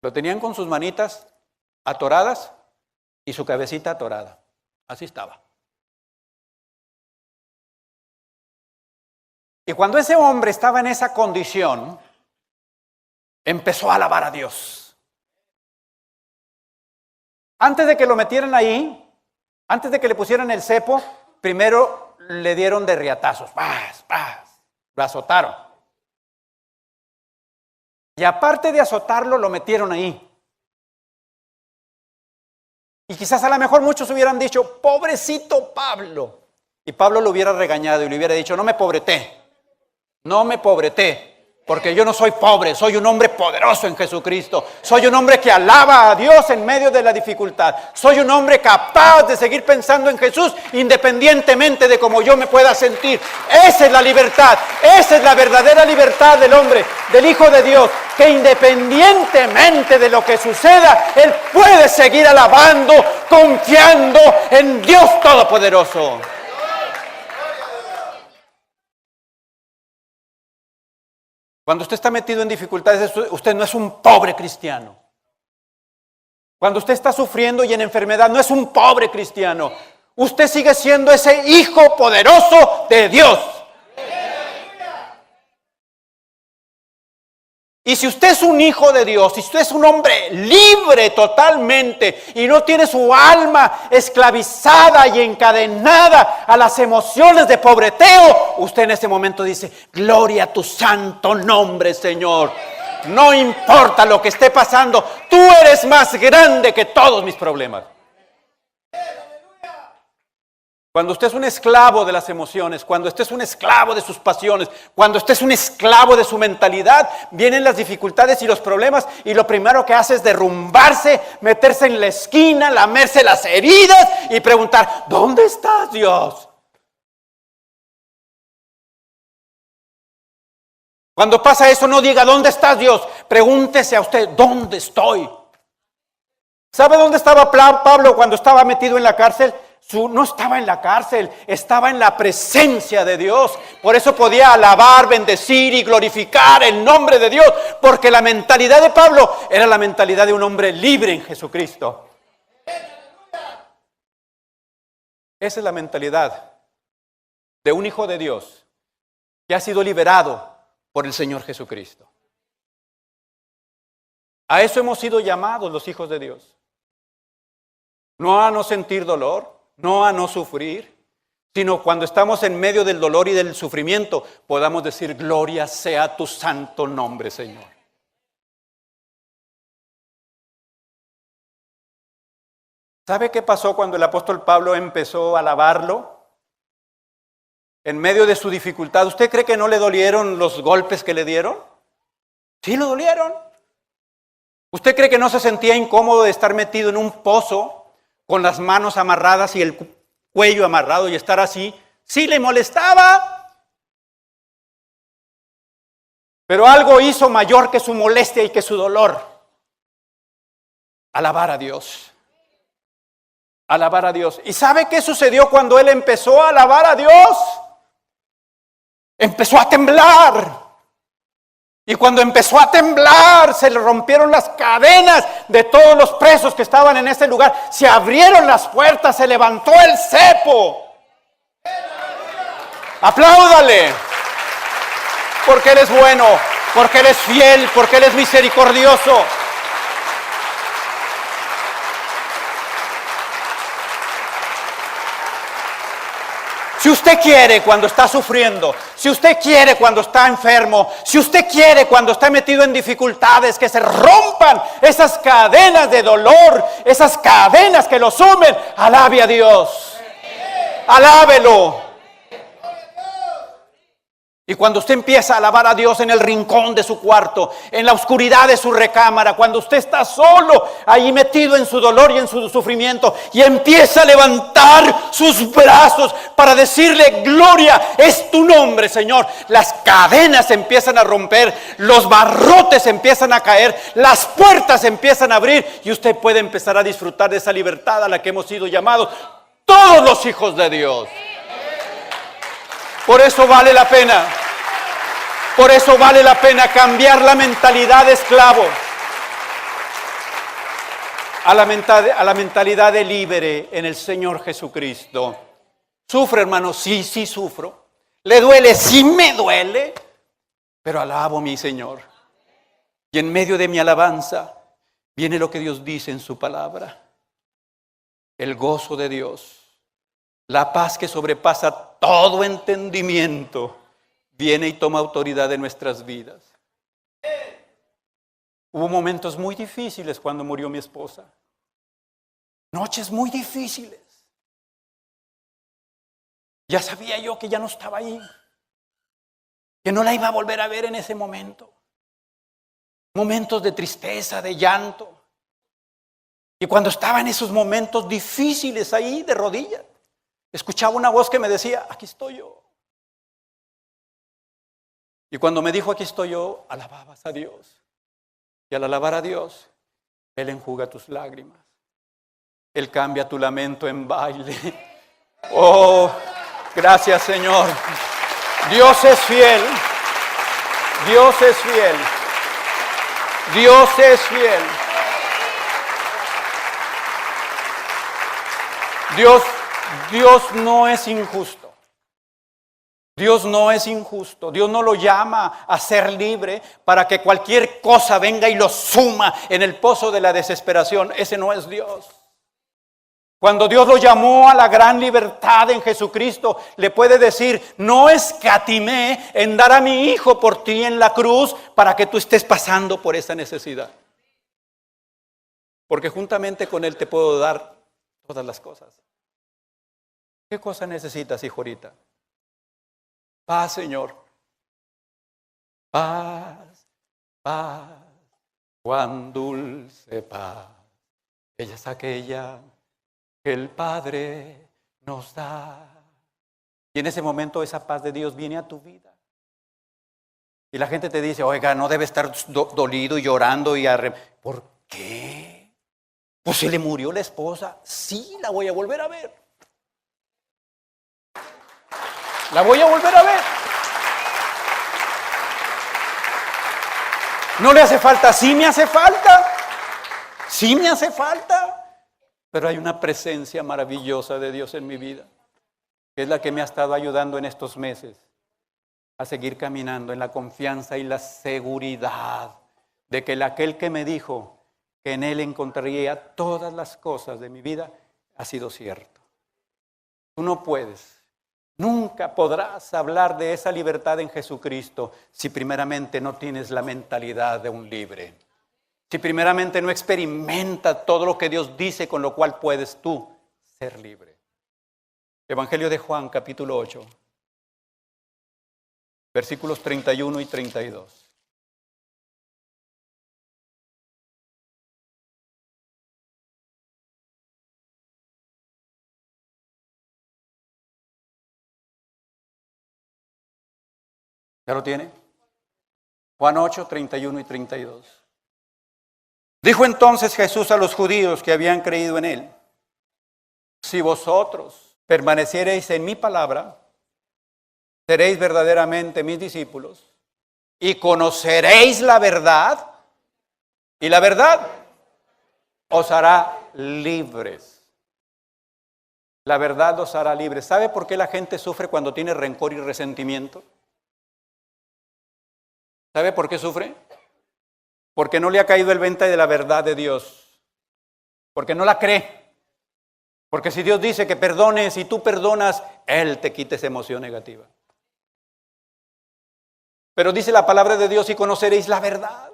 Lo tenían con sus manitas atoradas y su cabecita atorada. Así estaba. Y cuando ese hombre estaba en esa condición, empezó a alabar a Dios. Antes de que lo metieran ahí, antes de que le pusieran el cepo, primero le dieron de riatazos. ¡Paz, paz! Lo azotaron. Y aparte de azotarlo, lo metieron ahí. Y quizás a lo mejor muchos hubieran dicho, pobrecito Pablo. Y Pablo lo hubiera regañado y le hubiera dicho, no me pobreté, porque yo no soy pobre, soy un hombre poderoso en Jesucristo. Soy un hombre que alaba a Dios en medio de la dificultad. Soy un hombre capaz de seguir pensando en Jesús independientemente de cómo yo me pueda sentir. Esa es la libertad, esa es la verdadera libertad del hombre, del Hijo de Dios, que independientemente de lo que suceda, Él puede seguir alabando, confiando en Dios Todopoderoso. Cuando usted está metido en dificultades, usted no es un pobre cristiano. Cuando usted está sufriendo y en enfermedad, no es un pobre cristiano. Usted sigue siendo ese hijo poderoso de Dios. Y si usted es un hijo de Dios, si usted es un hombre libre totalmente y no tiene su alma esclavizada y encadenada a las emociones de pobreteo, usted en ese momento dice, gloria a tu santo nombre, Señor. No importa lo que esté pasando, tú eres más grande que todos mis problemas. Cuando usted es un esclavo de las emociones, cuando usted es un esclavo de sus pasiones, cuando usted es un esclavo de su mentalidad, vienen las dificultades y los problemas y lo primero que hace es derrumbarse, meterse en la esquina, lamerse las heridas y preguntar, ¿dónde estás, Dios? Cuando pasa eso, no diga, ¿dónde estás, Dios? Pregúntese a usted, ¿dónde estoy? ¿Sabe dónde estaba Pablo cuando estaba metido en la cárcel? No estaba en la cárcel, estaba en la presencia de Dios. Por eso podía alabar, bendecir y glorificar el nombre de Dios. Porque la mentalidad de Pablo era la mentalidad de un hombre libre en Jesucristo. Esa es la mentalidad de un hijo de Dios que ha sido liberado por el Señor Jesucristo. A eso hemos sido llamados los hijos de Dios. No a no sentir dolor, no a no sufrir, sino cuando estamos en medio del dolor y del sufrimiento, podamos decir, gloria sea tu santo nombre, Señor. ¿Sabe qué pasó cuando el apóstol Pablo empezó a alabarlo? En medio de su dificultad, ¿usted cree que no le dolieron los golpes que le dieron? Sí, le dolieron. ¿Usted cree que no se sentía incómodo de estar metido en un pozo con las manos amarradas y el cuello amarrado y estar así? Sí, le molestaba. Pero algo hizo mayor que su molestia y que su dolor. Alabar a Dios. Alabar a Dios. ¿Y sabe qué sucedió cuando él empezó a alabar a Dios? Empezó a temblar. Y cuando empezó a temblar, se le rompieron las cadenas de todos los presos que estaban en ese lugar. Se abrieron las puertas, se levantó el cepo. Apláudale. Porque Él es bueno, porque Él es fiel, porque Él es misericordioso. Si usted quiere cuando está sufriendo, si usted quiere cuando está enfermo, si usted quiere cuando está metido en dificultades, que se rompan esas cadenas de dolor, esas cadenas que lo sumen, alabe a Dios. Alábelo. Y cuando usted empieza a alabar a Dios en el rincón de su cuarto, en la oscuridad de su recámara, cuando usted está solo, ahí metido en su dolor y en su sufrimiento, y empieza a levantar sus brazos para decirle, gloria es tu nombre, Señor. Las cadenas se empiezan a romper, los barrotes empiezan a caer, las puertas empiezan a abrir, y usted puede empezar a disfrutar de esa libertad a la que hemos sido llamados todos los hijos de Dios. Por eso vale la pena. Por eso vale la pena cambiar la mentalidad de esclavo a la mentalidad de libre en el Señor Jesucristo. ¿Sufre, hermano? Sí, sí sufro. ¿Le duele? Sí me duele. Pero alabo a mi Señor. Y en medio de mi alabanza viene lo que Dios dice en su palabra. El gozo de Dios. La paz que sobrepasa todo entendimiento viene y toma autoridad de nuestras vidas. Hubo momentos muy difíciles cuando murió mi esposa. Noches muy difíciles. Ya sabía yo que ya no estaba ahí. Que no la iba a volver a ver en ese momento. Momentos de tristeza, de llanto. Y cuando estaba en esos momentos difíciles ahí de rodillas, escuchaba una voz que me decía, aquí estoy yo. Y cuando me dijo, aquí estoy yo, alababas a Dios. Y al alabar a Dios, Él enjuga tus lágrimas. Él cambia tu lamento en baile. Oh, gracias, Señor. Dios es fiel. Dios es fiel. Dios es fiel. Dios no es injusto. Dios no es injusto. Dios no lo llama a ser libre para que cualquier cosa venga y lo suma en el pozo de la desesperación. Ese no es Dios. Cuando Dios lo llamó a la gran libertad en Jesucristo, le puede decir, no escatimé en dar a mi hijo por ti en la cruz para que tú estés pasando por esa necesidad. Porque juntamente con Él te puedo dar todas las cosas. ¿Qué cosa necesitas, hijo, ahorita? Paz, Señor. Paz, paz, cuán dulce paz. Ella es aquella que el Padre nos da. Y en ese momento esa paz de Dios viene a tu vida. Y la gente te dice, oiga, no debe estar dolido y llorando y ¿por qué? Pues se le murió la esposa. Sí, la voy a volver a ver. La voy a volver a ver. ¿No le hace falta? Sí me hace falta. Sí me hace falta. Pero hay una presencia maravillosa de Dios en mi vida, que es la que me ha estado ayudando en estos meses a seguir caminando en la confianza y la seguridad de que aquel que me dijo que en Él encontraría todas las cosas de mi vida ha sido cierto. Tú no puedes, nunca podrás hablar de esa libertad en Jesucristo si primeramente no tienes la mentalidad de un libre. Si primeramente no experimentas todo lo que Dios dice con lo cual puedes tú ser libre. Evangelio de Juan, capítulo 8, versículos 31 y 32. ¿Ya lo tiene? Juan 8, 31 y 32. Dijo entonces Jesús a los judíos que habían creído en Él: si vosotros permaneciereis en mi palabra, seréis verdaderamente mis discípulos y conoceréis la verdad, y la verdad os hará libres. La verdad os hará libres. ¿Sabe por qué la gente sufre cuando tiene rencor y resentimiento? ¿Sabe por qué sufre? Porque no le ha caído el 20 de la verdad de Dios. Porque no la cree. Porque si Dios dice que perdones y tú perdonas, Él te quita esa emoción negativa. Pero dice la palabra de Dios: y conoceréis la verdad.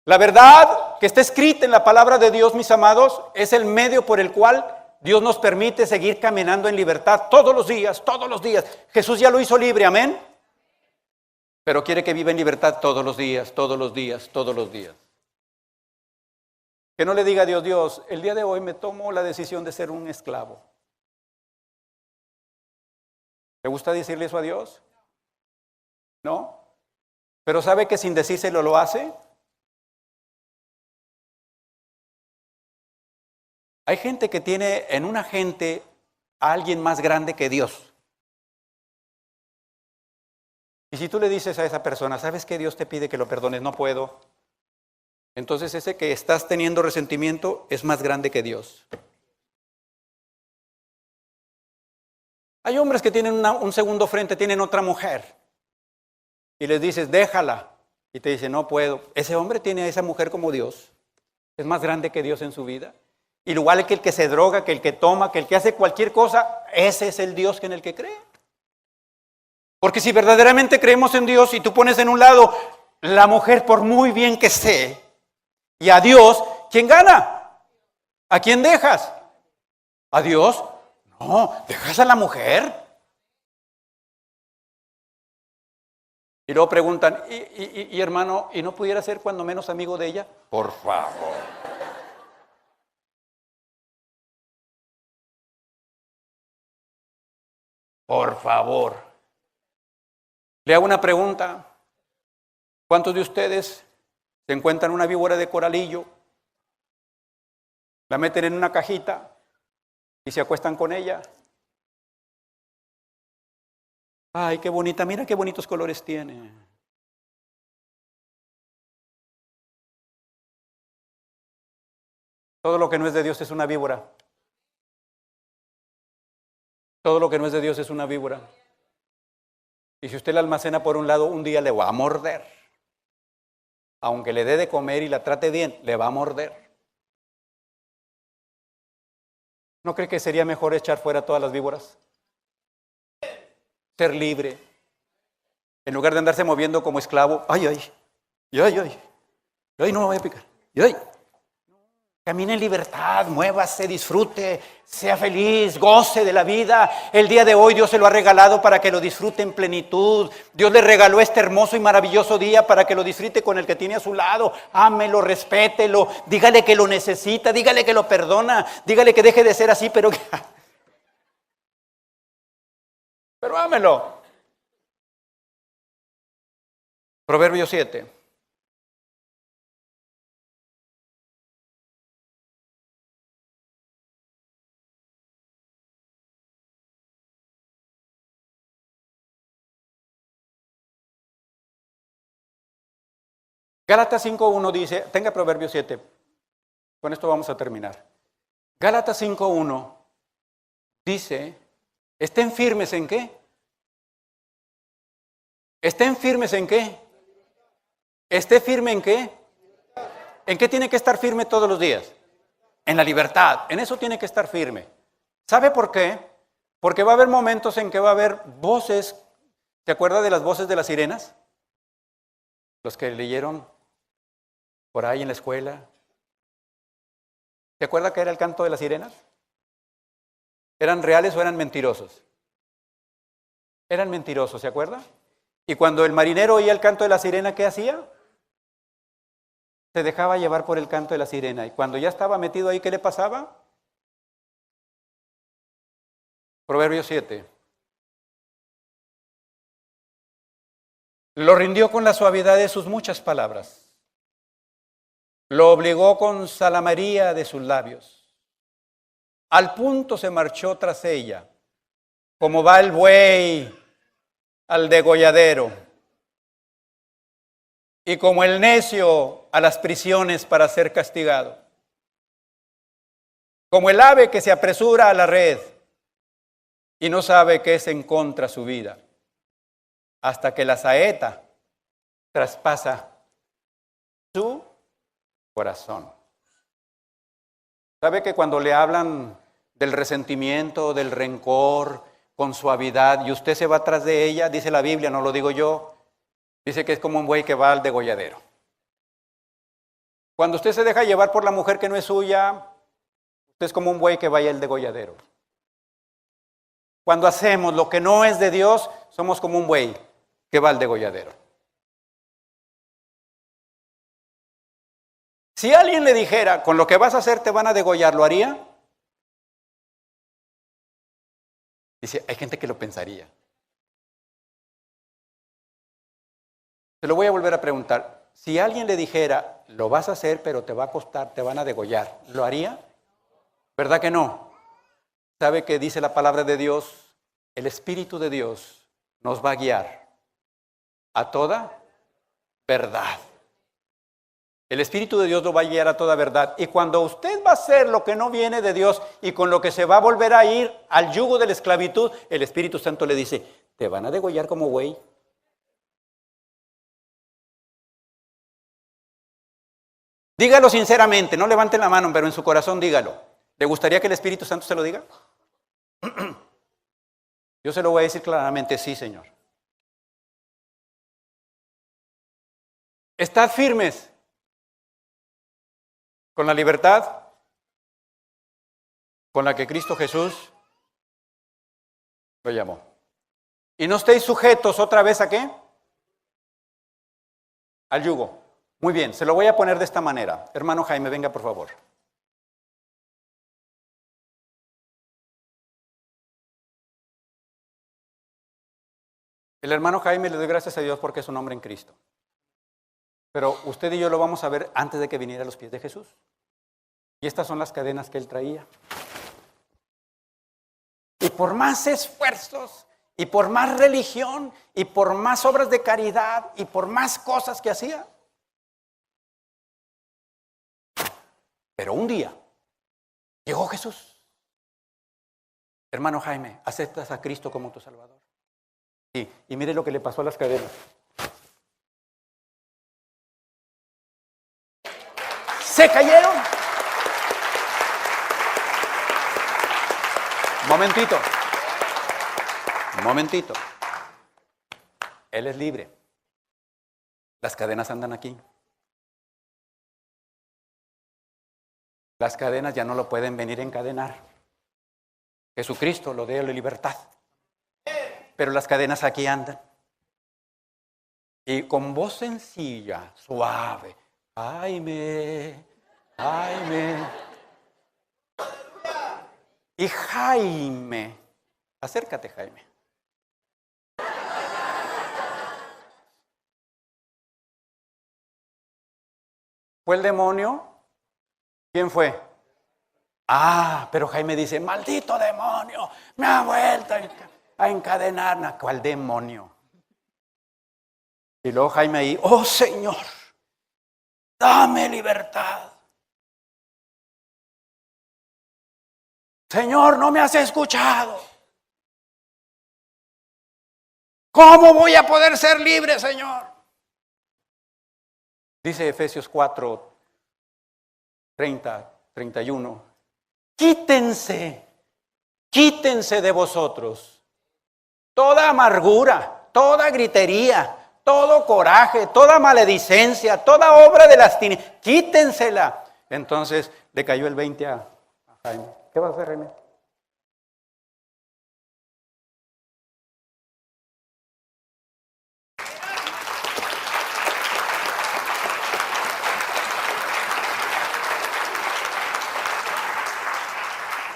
La verdad que está escrita en la palabra de Dios, mis amados, es el medio por el cual Dios nos permite seguir caminando en libertad todos los días, todos los días. Jesús ya lo hizo libre, amén. Pero quiere que viva en libertad todos los días, todos los días, todos los días. Que no le diga a Dios: Dios, el día de hoy me tomo la decisión de ser un esclavo. ¿Le gusta decirle eso a Dios? ¿No? Pero ¿sabe que sin decírselo lo hace? Hay gente que tiene en una gente a alguien más grande que Dios. Y si tú le dices a esa persona: ¿sabes que Dios te pide que lo perdones? No puedo. Entonces ese que estás teniendo resentimiento es más grande que Dios. Hay hombres que tienen un segundo frente, tienen otra mujer. Y les dices: déjala. Y te dice: no puedo. Ese hombre tiene a esa mujer como Dios. Es más grande que Dios en su vida. Igual que el que se droga, que el que toma, que el que hace cualquier cosa, ese es el Dios en el que cree. Porque si verdaderamente creemos en Dios y tú pones en un lado la mujer por muy bien que esté y a Dios, ¿quién gana? ¿A quién dejas? ¿A Dios? No, dejas a la mujer. Y luego preguntan: ¿y hermano, ¿y no pudiera ser cuando menos amigo de ella? Por favor. Por favor. Le hago una pregunta. ¿Cuántos de ustedes se encuentran una víbora de coralillo, la meten en una cajita y se acuestan con ella? Ay, qué bonita, mira qué bonitos colores tiene. Todo lo que no es de Dios es una víbora. Todo lo que no es de Dios es una víbora. Y si usted la almacena por un lado, un día le va a morder. Aunque le dé de comer y la trate bien, le va a morder. ¿No cree que sería mejor echar fuera todas las víboras? Ser libre. En lugar de andarse moviendo como esclavo. Ay, ay. Ay, ay. Ay, no me voy a picar. Ay. Camine en libertad, muévase, disfrute, sea feliz, goce de la vida. El día de hoy Dios se lo ha regalado para que lo disfrute en plenitud. Dios le regaló este hermoso y maravilloso día para que lo disfrute con el que tiene a su lado. Ámelo, respételo, dígale que lo necesita, dígale que lo perdona, dígale que deje de ser así, pero ámelo. Proverbio 7. Gálatas 5.1 dice, tenga Proverbio 7, con esto vamos a terminar. Gálatas 5.1 dice, estén firmes ¿en qué? Estén firmes ¿en qué? ¿Esté firme en qué? ¿En qué tiene que estar firme todos los días? En la libertad. En eso tiene que estar firme. ¿Sabe por qué? Porque va a haber momentos en que va a haber voces. ¿Te acuerdas de las voces de las sirenas? Los que leyeron por ahí en la escuela. ¿Te acuerdas que era el canto de las sirenas? ¿Eran reales o eran mentirosos? Eran mentirosos, ¿se acuerda? Y cuando el marinero oía el canto de la sirena, ¿qué hacía? Se dejaba llevar por el canto de la sirena. Y cuando ya estaba metido ahí, ¿qué le pasaba? Proverbios 7. Lo rindió con la suavidad de sus muchas palabras. Lo obligó con salamaría de sus labios. Al punto se marchó tras ella, como va el buey al degolladero, y como el necio a las prisiones para ser castigado. Como el ave que se apresura a la red y no sabe que es en contra su vida, hasta que la saeta traspasa su corazón. ¿Sabe que cuando le hablan del resentimiento, del rencor, con suavidad, y usted se va atrás de ella, dice la Biblia, no lo digo yo, dice que es como un buey que va al degolladero? Cuando usted se deja llevar por la mujer que no es suya, usted es como un buey que vaya al degolladero. Cuando hacemos lo que no es de Dios, somos como un buey que va al degolladero. Si alguien le dijera, con lo que vas a hacer te van a degollar, ¿lo haría? Dice, hay gente que lo pensaría. Se lo voy a volver a preguntar. Si alguien le dijera, lo vas a hacer, pero te va a costar, te van a degollar, ¿lo haría? ¿Verdad que no? ¿Sabe qué dice la palabra de Dios? El Espíritu de Dios nos va a guiar a toda verdad. El Espíritu de Dios lo va a guiar a toda verdad. Y cuando usted va a hacer lo que no viene de Dios y con lo que se va a volver a ir al yugo de la esclavitud, el Espíritu Santo le dice, te van a degollar como buey. Dígalo sinceramente, no levanten la mano, pero en su corazón dígalo. ¿Le gustaría que el Espíritu Santo se lo diga? Yo se lo voy a decir claramente, sí, Señor. Estad firmes con la libertad con la que Cristo Jesús lo llamó. Y no estéis sujetos otra vez ¿a qué? Al yugo. Muy bien, se lo voy a poner de esta manera. Hermano Jaime, venga por favor. El hermano Jaime le doy gracias a Dios porque es un hombre en Cristo. Pero usted y yo lo vamos a ver antes de que viniera a los pies de Jesús. Y estas son las cadenas que él traía. Y por más esfuerzos, y por más religión, y por más obras de caridad, y por más cosas que hacía. Pero un día llegó Jesús. Hermano Jaime, ¿aceptas a Cristo como tu Salvador? Sí, y mire lo que le pasó a las cadenas. Se cayeron. Momentito. Momentito. Él es libre. Las cadenas andan aquí. Las cadenas ya no lo pueden venir a encadenar. Jesucristo lo dio la libertad. Pero las cadenas aquí andan. Y con voz sencilla, suave. Jaime, Jaime. Y Jaime, acércate, Jaime. ¿Fue el demonio? ¿Quién fue? Ah, pero Jaime dice, maldito demonio, me ha vuelto a encadenar. ¿Cuál demonio? Y luego Jaime ahí, oh Señor, dame libertad. ¡! Señor, no me has escuchado. ¿Cómo voy a poder ser libre, Señor? Dice Efesios 4, 30, 31. Quítense de vosotros toda amargura, toda gritería, todo coraje, toda maledicencia, toda obra de las tinieblas. Quítensela. Entonces le cayó el 20 a Jaime. ¿Qué va a hacer, Jaime?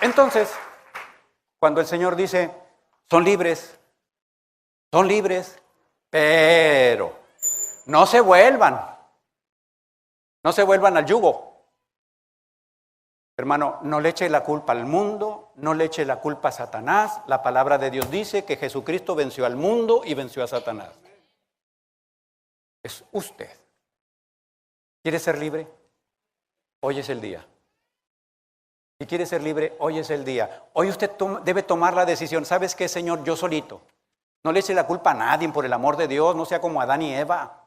Entonces, cuando el Señor dice, son libres, pero no se vuelvan al yugo. Hermano, no le eche la culpa al mundo, no le eche la culpa a Satanás. La palabra de Dios dice que Jesucristo venció al mundo y venció a Satanás. Es usted. ¿Quiere ser libre? Hoy es el día. Si quiere ser libre, hoy es el día. Hoy usted debe tomar la decisión. ¿Sabes qué, Señor? Yo solito. No le eche la culpa a nadie, por el amor de Dios. No sea como Adán y Eva.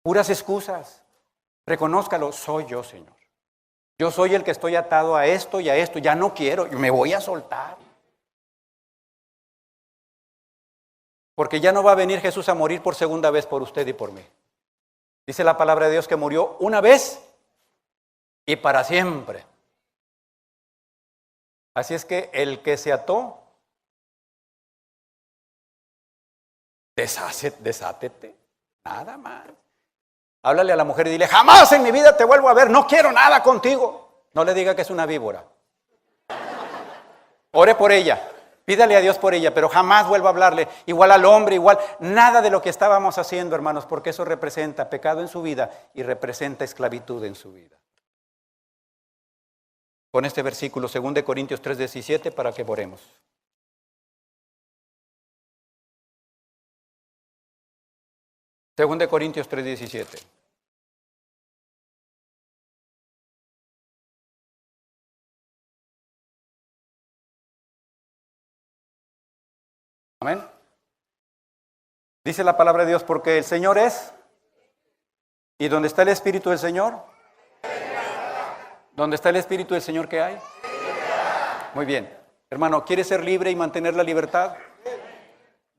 Puras excusas. Reconózcalo. Soy yo, Señor. Yo soy el que estoy atado a esto y a esto. Ya no quiero. Me voy a soltar. Porque ya no va a venir Jesús a morir por segunda vez por usted y por mí. Dice la palabra de Dios que murió una vez y para siempre. Así es que el que se ató, desátete, nada más. Háblale a la mujer y dile, jamás en mi vida te vuelvo a ver, no quiero nada contigo. No le diga que es una víbora. Ore por ella, pídale a Dios por ella, pero jamás vuelva a hablarle. Igual al hombre, igual, nada de lo que estábamos haciendo, hermanos, porque eso representa pecado en su vida y representa esclavitud en su vida. Con este versículo, 2 Corintios 3:17, para que oremos. Segunda de Corintios 3:17. Amén. Dice la palabra de Dios, porque el Señor es, y donde está el Espíritu del Señor, ¿dónde está el Espíritu del Señor que hay? Muy bien. Hermano, ¿quiere ser libre y mantener la libertad?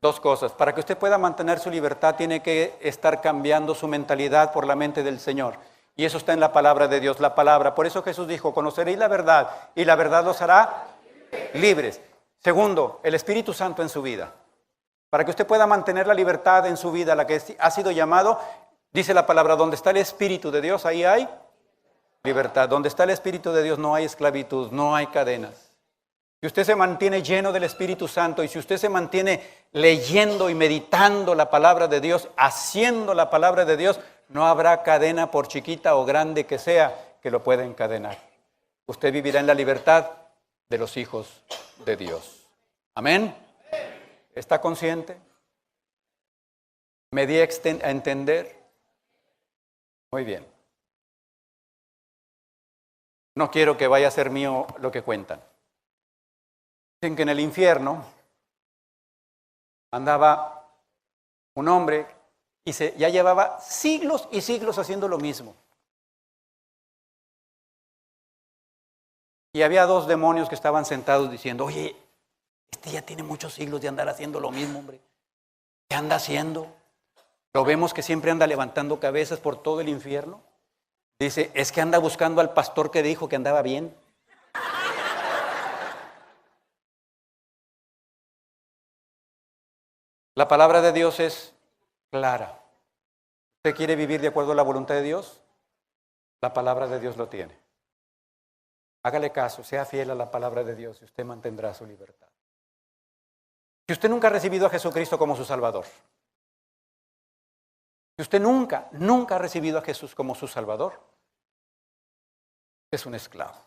Dos cosas. Para que usted pueda mantener su libertad, tiene que estar cambiando su mentalidad por la mente del Señor. Y eso está en la palabra de Dios, la palabra. Por eso Jesús dijo, conoceréis la verdad y la verdad los hará libres. Segundo, el Espíritu Santo en su vida. Para que usted pueda mantener la libertad en su vida, la que ha sido llamado, dice la palabra, donde está el Espíritu de Dios, ahí hay libertad. Donde está el Espíritu de Dios no hay esclavitud, no hay cadenas. Si usted se mantiene lleno del Espíritu Santo y si usted se mantiene leyendo y meditando la palabra de Dios, haciendo la palabra de Dios, no habrá cadena por chiquita o grande que sea que lo pueda encadenar. Usted vivirá en la libertad de los hijos de Dios. Amén. ¿Está consciente? ¿Me di a entender? Muy bien. No quiero que vaya a ser mío lo que cuentan. Dicen que en el infierno andaba un hombre y ya llevaba siglos y siglos haciendo lo mismo. Y había dos demonios que estaban sentados diciendo, oye, este ya tiene muchos siglos de andar haciendo lo mismo, hombre. ¿Qué anda haciendo? Lo vemos que siempre anda levantando cabezas por todo el infierno. Dice, es que anda buscando al pastor que dijo que andaba bien. La palabra de Dios es clara. ¿Usted quiere vivir de acuerdo a la voluntad de Dios? La palabra de Dios lo tiene. Hágale caso, sea fiel a la palabra de Dios y usted mantendrá su libertad. Si usted nunca ha recibido a Jesucristo como su Salvador, si usted nunca ha recibido a Jesús como su Salvador, es un esclavo.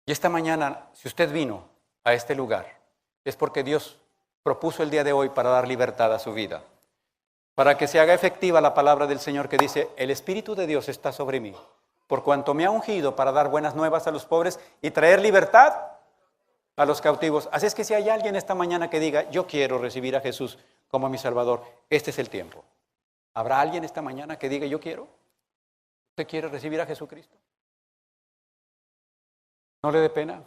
Y esta mañana, si usted vino a este lugar, es porque Dios propuso el día de hoy para dar libertad a su vida. Para que se haga efectiva la palabra del Señor que dice, el Espíritu de Dios está sobre mí, por cuanto me ha ungido para dar buenas nuevas a los pobres y traer libertad a los cautivos. Así es que si hay alguien esta mañana que diga, yo quiero recibir a Jesús como mi Salvador, este es el tiempo. ¿Habrá alguien esta mañana que diga, yo quiero? ¿Usted quiere recibir a Jesucristo? ¿No le dé pena?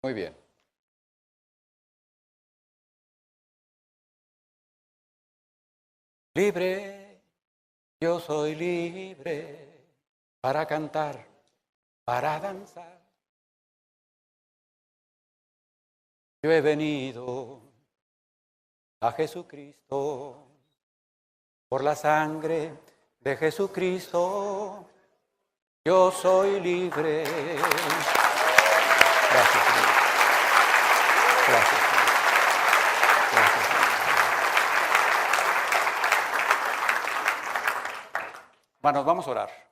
Muy bien. Libre, yo soy libre para cantar, para danzar. Yo he venido a Jesucristo por la sangre de Jesucristo. Yo soy libre. Gracias, Señor. Gracias, Señor. Gracias, Señor. Hermanos, vamos a orar.